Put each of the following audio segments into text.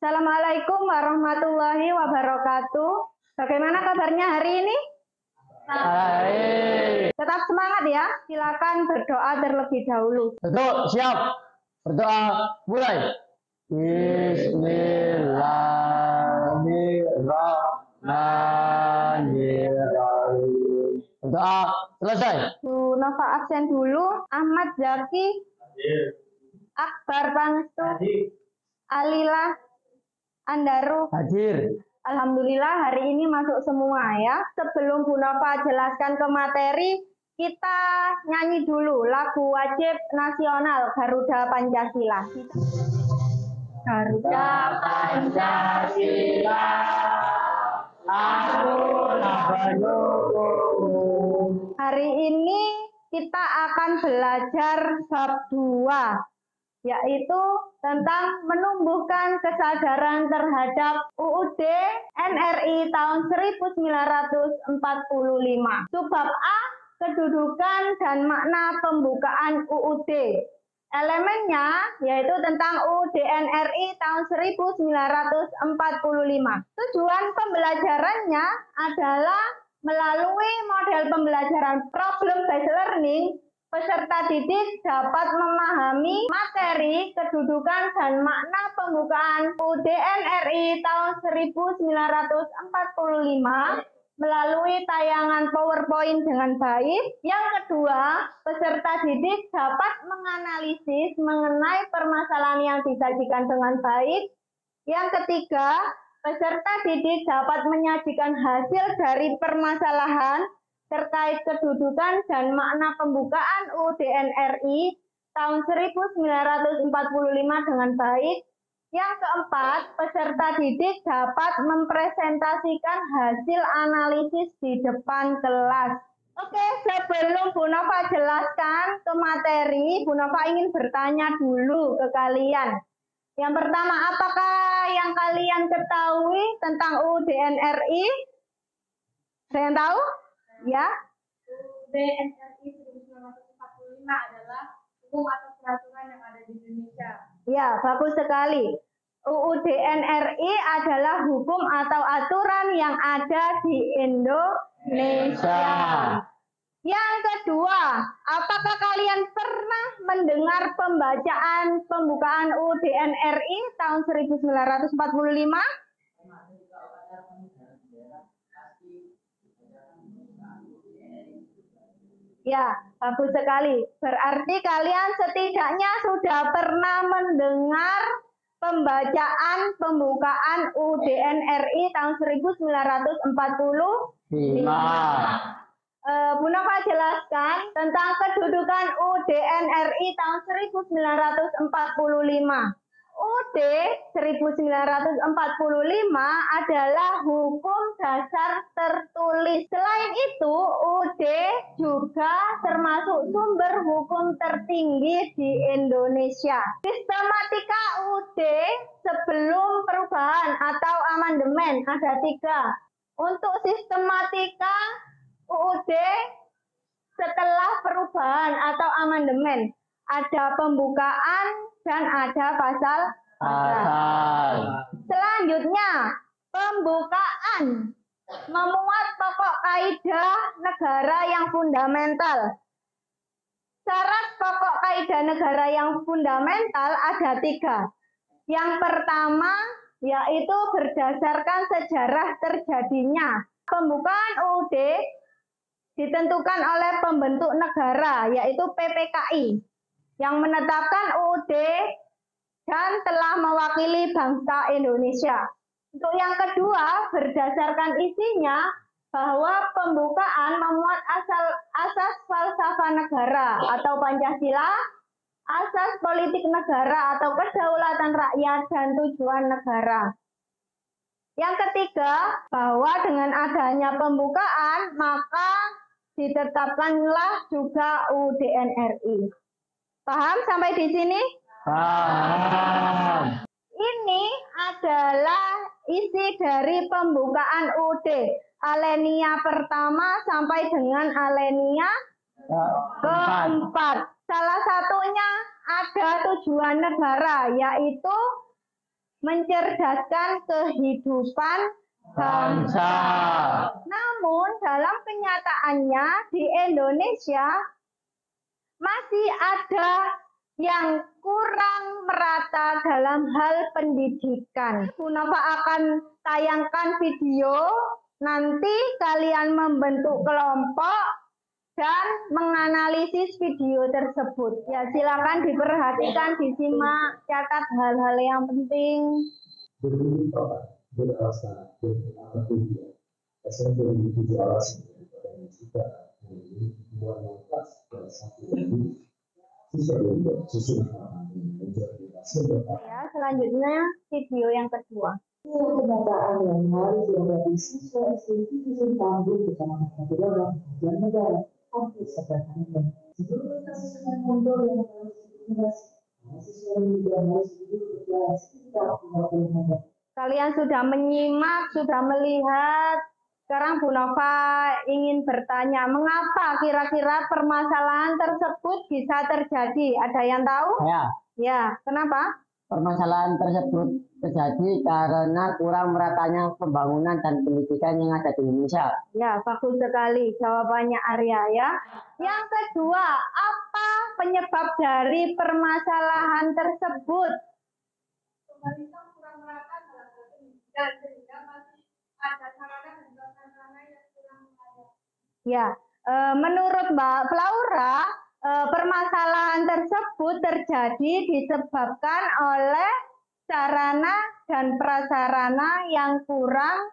Assalamualaikum warahmatullahi wabarakatuh. Bagaimana kabarnya hari ini? Baik. Tetap semangat ya. Silakan berdoa terlebih dahulu. Betul, siap. Berdoa mulai. Bismillahirrahmanirrahim. Berdoa selesai. Bu Nova absen dulu. Ahmad Zaki. Akbar Pangestu. Alila Andaru. Hadir. Alhamdulillah hari ini masuk semua ya. Sebelum Bu Nova jelaskan ke materi, kita nyanyi dulu lagu wajib nasional Garuda Pancasila. Garuda Pancasila, akulah pendukungmu. Hari ini kita akan belajar bab 2, yaitu tentang menumbuhkan kesadaran terhadap UUD NRI tahun 1945. Subbab A, kedudukan dan makna pembukaan UUD. Elemennya yaitu tentang UUD NRI tahun 1945. Tujuan pembelajarannya adalah melalui model pembelajaran problem-based learning, peserta didik dapat memahami materi, kedudukan, dan makna pembukaan UUD NRI tahun 1945 melalui tayangan PowerPoint dengan baik. Yang kedua, peserta didik dapat menganalisis mengenai permasalahan yang disajikan dengan baik. Yang ketiga, peserta didik dapat menyajikan hasil dari permasalahan terkait kedudukan dan makna pembukaan UUD NRI tahun 1945 dengan baik. Yang keempat, peserta didik dapat mempresentasikan hasil analisis di depan kelas. Oke, sebelum Bu Nova jelaskan ke materi, Bu Nova ingin bertanya dulu ke kalian. Yang pertama, apakah yang kalian ketahui tentang UUD NRI? Ada yang tahu? Ya. UUD NRI 1945 adalah hukum atau peraturan yang ada di Indonesia. Ya, bagus sekali. UUD NRI adalah hukum atau aturan yang ada di Indonesia. Yang kedua, apakah kalian pernah mendengar pembacaan pembukaan UUD NRI tahun 1945? Ya, bagus sekali. Berarti kalian setidaknya sudah pernah mendengar pembacaan pembukaan UUD NRI tahun 1945. Bu Nova jelaskan tentang kedudukan UUD NRI tahun 1945. UUD 1945 adalah hukum dasar tertulis. Selain itu, UUD juga termasuk sumber hukum tertinggi di Indonesia. Sistematika UUD sebelum perubahan atau amandemen ada 3. Untuk sistematika UUD setelah perubahan atau amandemen, ada pembukaan dan ada pasal. Selanjutnya, pembukaan memuat pokok kaidah negara yang fundamental. Syarat pokok kaidah negara yang fundamental ada 3. Yang pertama, yaitu berdasarkan sejarah terjadinya. Pembukaan UUD ditentukan oleh pembentuk negara, yaitu PPKI, yang menetapkan UUD dan telah mewakili bangsa Indonesia. Untuk yang kedua, berdasarkan isinya, bahwa pembukaan memuat asas falsafah negara atau Pancasila, asas politik negara atau kedaulatan rakyat, dan tujuan negara. Yang ketiga, bahwa dengan adanya pembukaan, maka ditetapkanlah juga UUD NRI. Paham sampai di sini? Paham. Ini adalah isi dari pembukaan UUD. Alinea pertama sampai dengan alinea keempat. Salah satunya ada tujuan negara, yaitu mencerdaskan kehidupan Bangsa. Namun dalam kenyataannya di Indonesia masih ada yang kurang merata dalam hal pendidikan. Bu Nova akan tayangkan video, nanti kalian membentuk kelompok dan menganalisis video tersebut. Ya, silakan diperhatikan, disimak, catat hal-hal yang penting. Beralasan apa tujuan? SMP itu alasan dan juga dua kelas dan satu lagi siswa yang susun menjadi hasil. Ya, selanjutnya video yang kedua. Kenyataan yang harus dihadapi siswa SMP itu tanggung bersama negara dan negara hampir sederhana. Sebelum kasus dengan mundur yang harus diinvestasi, mahasiswa juga harus diberi sekitar 50 menit. Kalian sudah menyimak, sudah melihat. Sekarang Bu Nova ingin bertanya, mengapa kira-kira permasalahan tersebut bisa terjadi? Ada yang tahu? Ya, Ya, kenapa? permasalahan tersebut terjadi karena kurang meratanya pembangunan dan pendidikan yang ada di Indonesia. Ya, bagus sekali jawabannya Arya ya. Yang kedua, apa penyebab dari permasalahan tersebut? Pemerintah kurang merata dalam pendidikan sehingga masih ada sarana dan prasarana yang kurang memadai. Ya, menurut Mbak Flaura, permasalahan tersebut terjadi disebabkan oleh sarana dan prasarana yang kurang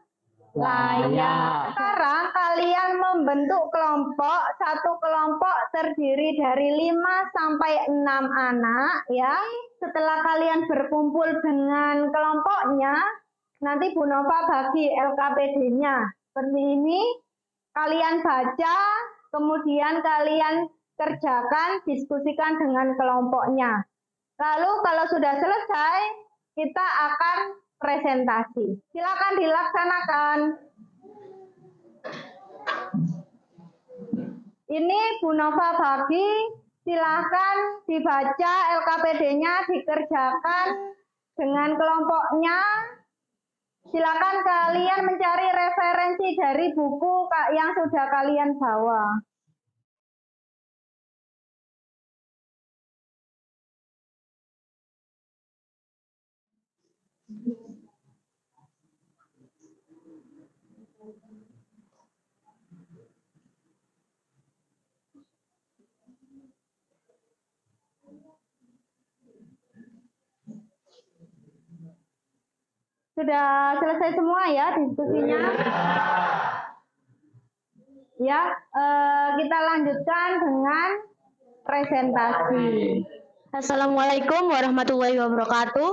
layak. Sekarang kalian membentuk kelompok, satu kelompok terdiri dari 5 sampai 6 anak ya. Setelah kalian berkumpul dengan kelompoknya, nanti Bu Nova bagi LKPD-nya. Seperti ini, kalian baca, kemudian kalian kerjakan, diskusikan dengan kelompoknya. Lalu kalau sudah selesai, kita akan presentasi. Silakan dilaksanakan. Ini Bu Nova bagi, silakan dibaca LKPD-nya, dikerjakan dengan kelompoknya. Silakan kalian mencari referensi dari buku yang sudah kalian bawa. Sudah selesai semua ya diskusinya? Ya, kita lanjutkan dengan presentasi. Assalamualaikum warahmatullahi wabarakatuh.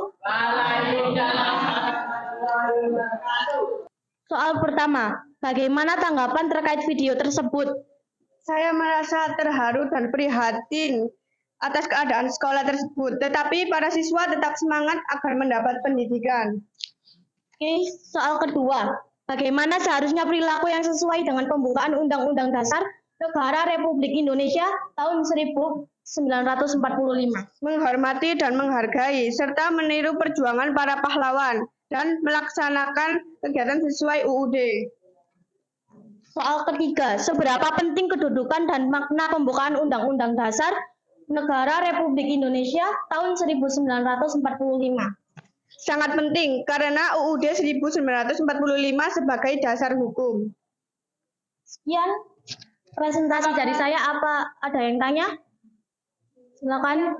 Soal pertama, bagaimana tanggapan terkait video tersebut? Saya merasa terharu dan prihatin atas keadaan sekolah tersebut, tetapi para siswa tetap semangat agar mendapat pendidikan. Oke, soal kedua, bagaimana seharusnya perilaku yang sesuai dengan pembukaan Undang-Undang Dasar Negara Republik Indonesia tahun 1945? Menghormati dan menghargai, serta meniru perjuangan para pahlawan, dan melaksanakan kegiatan sesuai UUD. Soal ketiga, seberapa penting kedudukan dan makna pembukaan Undang-Undang Dasar Negara Republik Indonesia tahun 1945? Sangat penting, karena UUD 1945 sebagai dasar hukum. Sekian presentasi dari saya. Apa ada yang tanya? Silakan.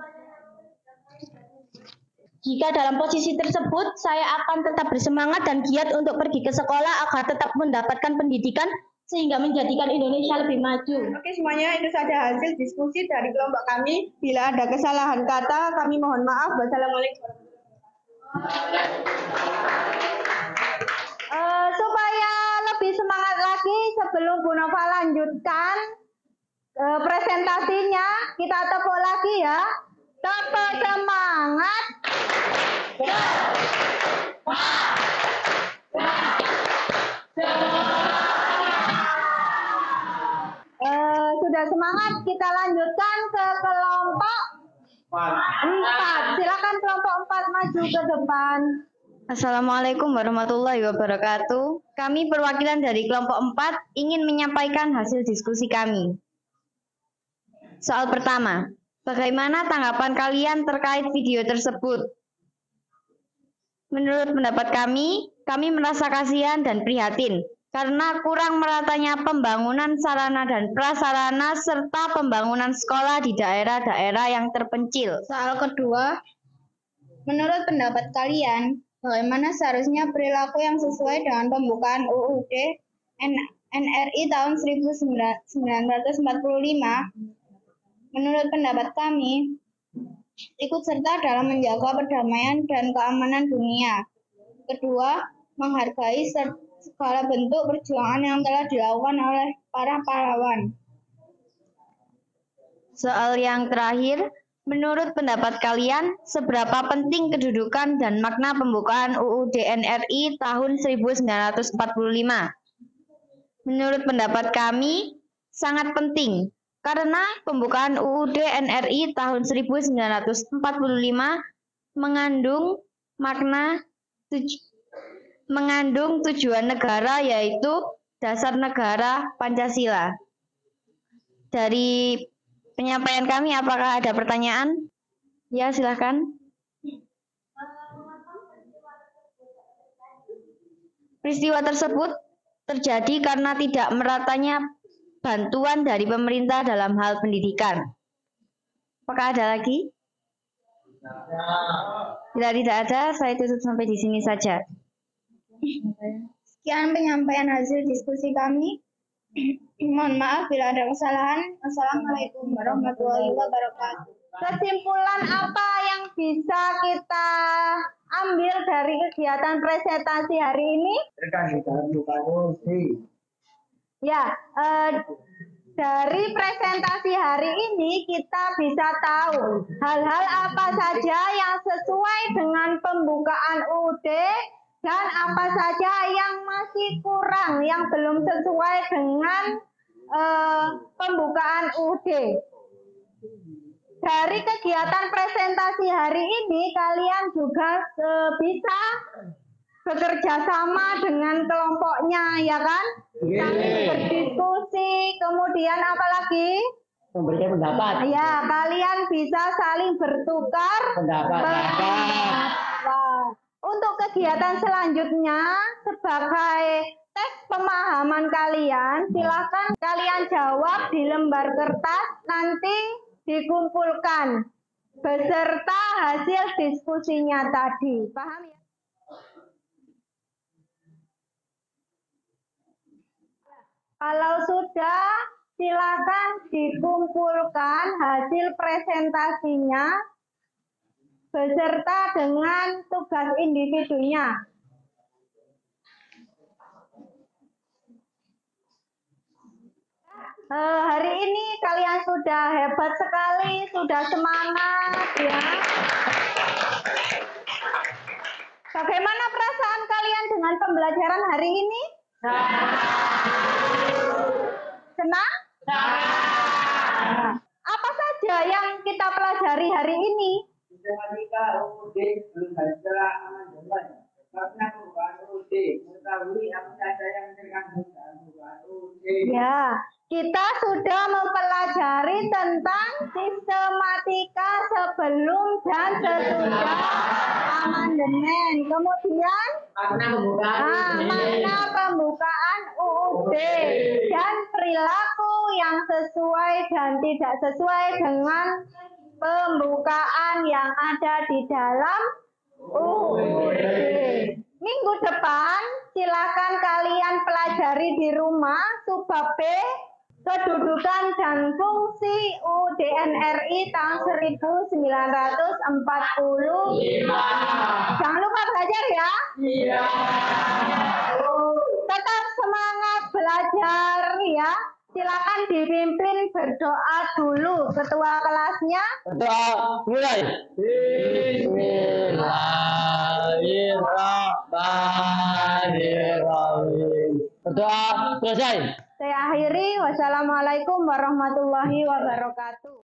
Jika dalam posisi tersebut, saya akan tetap bersemangat dan giat untuk pergi ke sekolah agar tetap mendapatkan pendidikan sehingga menjadikan Indonesia lebih maju. Oke, semuanya itu saja hasil diskusi dari kelompok kami. Bila ada kesalahan kata, kami mohon maaf. Wassalamualaikum. Supaya lebih semangat lagi, sebelum Bu Nova lanjutkan presentasinya, kita tepuk lagi ya. Tepuk semangat. Sudah semangat, kita lanjutkan ke kelompok 4. Silakan kelompok 4 maju ke depan. Assalamualaikum warahmatullahi wabarakatuh. Kami perwakilan dari kelompok 4 ingin menyampaikan hasil diskusi kami. Soal pertama, bagaimana tanggapan kalian terkait video tersebut? Menurut pendapat kami merasa kasihan dan prihatin karena kurang meratanya pembangunan sarana dan prasarana serta pembangunan sekolah di daerah-daerah yang terpencil. Soal kedua, menurut pendapat kalian, bagaimana seharusnya perilaku yang sesuai dengan pembukaan UUD NRI tahun 1945? Menurut pendapat kami, ikut serta dalam menjaga perdamaian dan keamanan dunia. Kedua, menghargai segala bentuk perjuangan yang telah dilakukan oleh para pahlawan. Soal yang terakhir, menurut pendapat kalian, seberapa penting kedudukan dan makna pembukaan UUD NRI tahun 1945? Menurut pendapat kami, sangat penting, karena pembukaan UUD NRI tahun 1945 mengandung tujuan negara, yaitu dasar negara Pancasila. Dari penyampaian kami, apakah ada pertanyaan? Ya, silakan. Peristiwa tersebut terjadi karena tidak meratanya bantuan dari pemerintah dalam hal pendidikan. Apakah ada lagi? Bila tidak ada, saya tutup sampai di sini saja. Sekian penyampaian hasil diskusi kami. Mohon maaf bila ada kesalahan. Assalamualaikum warahmatullahi wabarakatuh. Kesimpulan apa yang bisa kita ambil dari kegiatan presentasi hari ini? Ya, dari presentasi hari ini kita bisa tahu hal-hal apa saja yang sesuai dengan pembukaan UUD dan apa saja yang masih kurang, yang belum sesuai dengan pembukaan UUD. Dari kegiatan presentasi hari ini, kalian juga bisa bekerja sama dengan kelompoknya, ya kan? Saling berdiskusi, kemudian apa lagi? Memberikan pendapat. Ya, kalian bisa saling bertukar Pendapat. Untuk kegiatan selanjutnya, sebagai tes pemahaman kalian, silakan kalian jawab di lembar kertas, nanti dikumpulkan beserta hasil diskusinya tadi. Paham ya? Kalau sudah, silakan dikumpulkan hasil presentasinya beserta dengan tugas individunya. Hari ini kalian sudah hebat sekali, sudah semangat ya. Bagaimana perasaan kalian dengan pembelajaran hari ini? Senang? Apa saja yang kita pelajari hari ini? Matematika, UUD, belum baca amandemen. Karena pembukaan UUD, mengetahui apa saja yang terkandung dalam pembukaan UUD. Ya, kita sudah mempelajari tentang sistematika sebelum dan sesudah amandemen. Kemudian makna pembukaan UUD dan perilaku yang sesuai dan tidak sesuai dengan pembukaan yang ada di dalam UUD. Minggu depan silakan kalian pelajari di rumah subbab B, kedudukan dan fungsi UUD NRI tahun 1945. Jangan lupa belajar ya. Iya. Tetap semangat belajar ya. Silakan dipimpin berdoa dulu ketua kelasnya. Doa mulai. Bismillahirrahmanirrahim. Doa selesai. Saya akhiri. Wassalamualaikum warahmatullahi wabarakatuh.